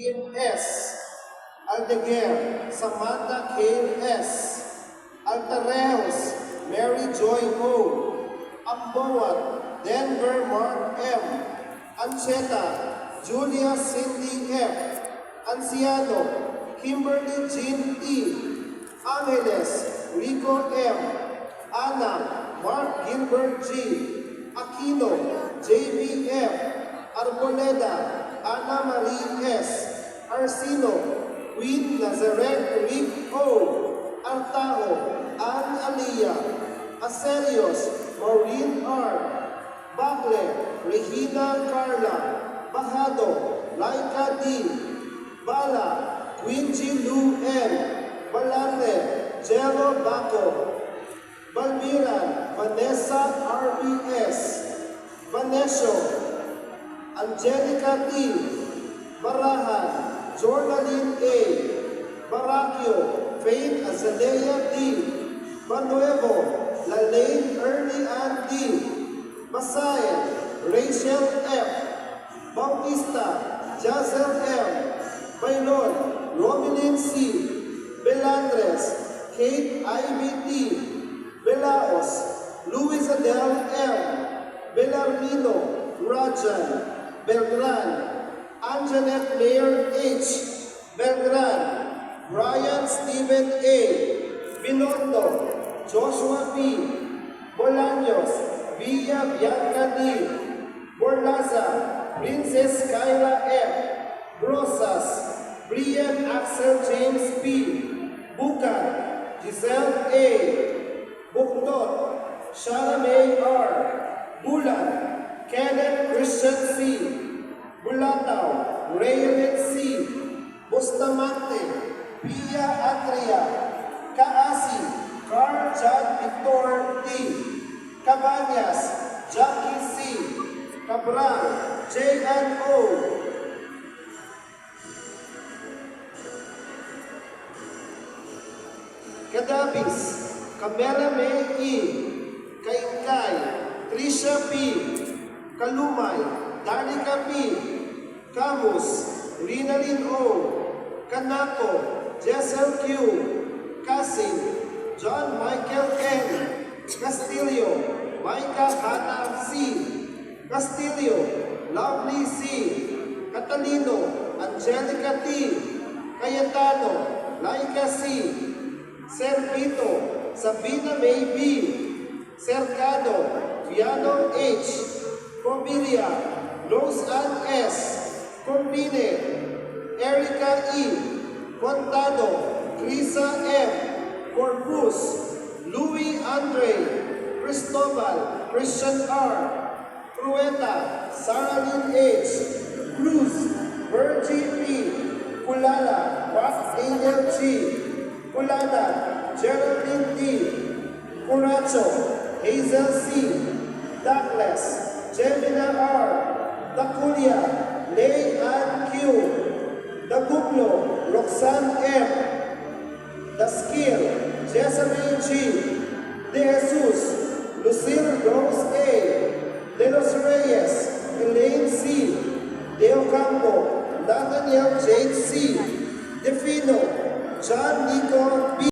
Kim S. Aldeguer, Samantha Kane S. Altareos, Mary Joy O. Amboat, Denver Mark M. Ancheta, Julia Cindy F. Anciano, Kimberly Jean E. Angeles, Rico M. Ana, Mark Gilbert G. Aquino, JBF. Arboleda, Ana Marie S. Arsino, Queen Nazareth Rick O. Artaho, Ann Alia. Aselios, Maureen R. Bacle, Regina Carla. Bahado, Laika D. Bala, Quincy Lou N. Balarte, Jello Baco. Balmiran, Vanessa RBS. Vanesio, Angelica T. Barahan, Jordaline A. Barakio, Faith Azalea D. Manuevo, Lalaine Ernie Ann D. Masayan, Rachel F. Bautista, Jazel M. Bailon, Romilin C. Belandres, Kate Ivy T. Belaos, Luis Adel M. Belarmino, Rajan, Beltran, Anjanette Mayer H. Beltran, Brian Stephen A. Binondo, Joshua P. Bolaños, Villa Bianca D. Borlaza, Princess Kyla F. Rosas, Brian Axel James P. Bukan, Giselle A. Bukdot, Sharamay R. Bulan, Kenneth Christian C. Bulataw, Raymond C. Bustamante, Pia Atria, Kaasi, Carl John Victor T. Cabanyas, Jackie C. Cabral, J.N.O. Kadabis, Camela May E. Kaikay, Trisha P. Kalumay, Danica P. Camus, Rinalyn O. Kanako, Jessel Q. Cassie, John Michael N. Castillo, Micah Hannah C. Castillo, Lovely C. Catalino, Angelica T. Cayetano, Laika C. Serpito, Sabina May B. Cercado, Viano H. Comilia, Rose Ann S. Combine, Erica E. Contado, Crisa M. Corpus, Louis Andre, Cristobal, Christian R. Crueta, Sarah Lynn H. Cruz, Virgie P. Kulala, Wax Angel G. Kulala, Geraldine D. Curacho, Hazel C. Douglas, Gemina R. Daculia, Lay Ann Q. Dagublo, Roxanne M. Daskil, Jezebel G. De Jesus, Lucille Rose A. De Los Reyes, Elaine C. Deo Campo, Nathaniel Jade C.